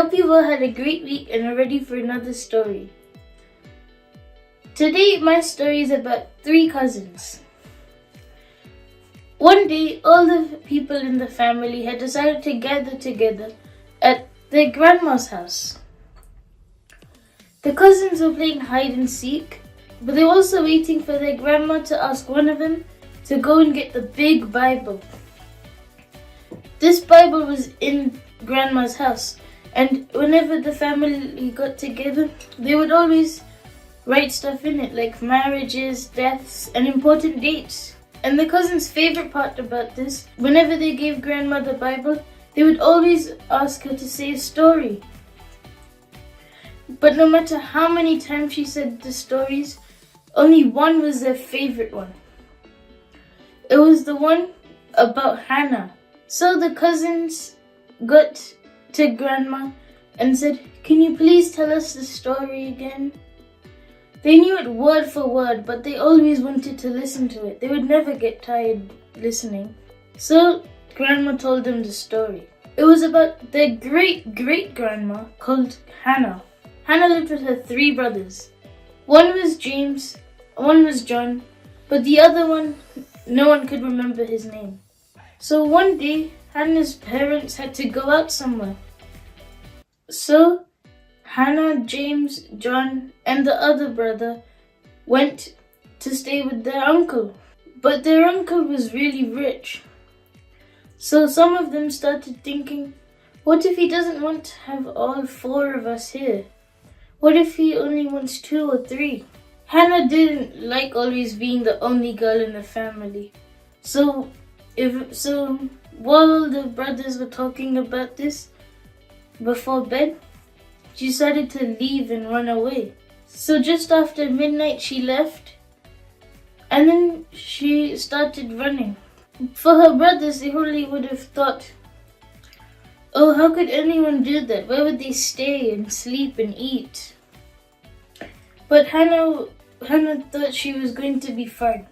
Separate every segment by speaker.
Speaker 1: hope you all had a great week and are ready for another story. Today, my story is about 3 cousins. One day, all the people in the family had decided to gather together at their grandma's house. The cousins were playing hide and seek, but they were also waiting for their grandma to ask one of them to go and get the big Bible. This Bible was in Grandma's house, and whenever the family got together, they would always write stuff in it, like marriages, deaths, and important dates. And the cousins' favorite part about this, whenever they gave Grandma the Bible, they would always ask her to say a story. But no matter how many times she said the stories, only one was their favorite one. It was the one about Hannah. So the cousins got to Grandma and said, "Can you please tell us the story again?" They knew it word for word, but they always wanted to listen to it. They would never get tired listening. So Grandma told them the story. It was about their great-great-grandma called Hannah. Hannah lived with her 3 brothers. One was James, one was John, but the other one, no one could remember his name. So one day, Hannah's parents had to go out somewhere. So Hannah, James, John, and the other brother went to stay with their uncle. But their uncle was really rich. So some of them started thinking, what if he doesn't want to have all 4 of us here? What if he only wants 2 or 3? Hannah didn't like always being the only girl in the family. So while the brothers were talking about this before bed, she decided to leave and run away. So just after midnight she left, and then she started running. For her brothers, they probably would have thought, oh, how could anyone do that? Where would they stay and sleep and eat? But Hannah thought she was going to be fine.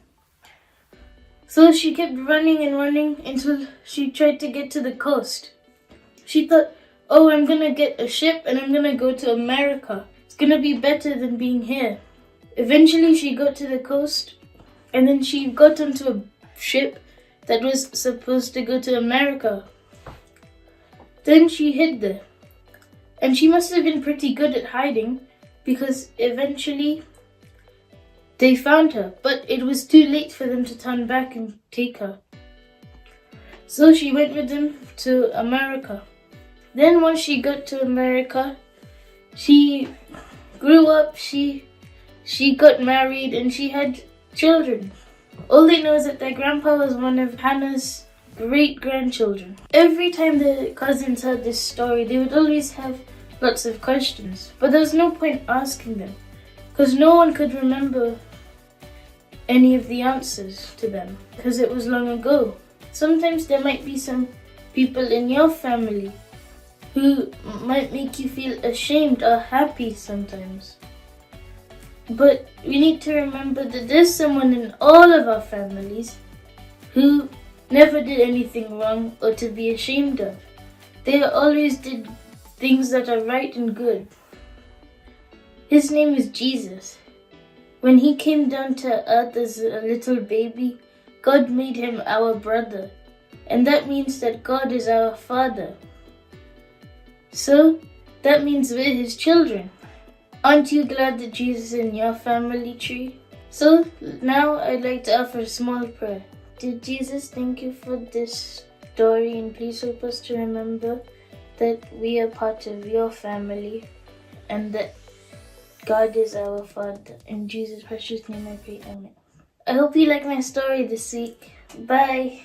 Speaker 1: So she kept running and running until she tried to get to the coast. She thought, oh, I'm gonna get a ship and I'm gonna go to America. It's gonna be better than being here. Eventually she got to the coast, and then she got onto a ship that was supposed to go to America. Then she hid there. And she must have been pretty good at hiding, because eventually they found her, but it was too late for them to turn back and take her. So she went with them to America. Then once she got to America, she grew up, she got married, and she had children. All they know is that their grandpa was one of Hannah's great-grandchildren. Every time the cousins heard this story, they would always have lots of questions, but there was no point asking them, because no one could remember any of the answers to them, because it was long ago. Sometimes there might be some people in your family who might make you feel ashamed or happy sometimes. But we need to remember that there's someone in all of our families who never did anything wrong or to be ashamed of. They always did things that are right and good. His name is Jesus. When he came down to earth as a little baby, God made him our brother. And that means that God is our Father. So, that means we're his children. Aren't you glad that Jesus is in your family tree? So, now I'd like to offer a small prayer. Dear Jesus, thank you for this story, and please help us to remember that we are part of your family and that God is our Father. In Jesus' precious name I pray, amen. I hope you like my story this week. Bye!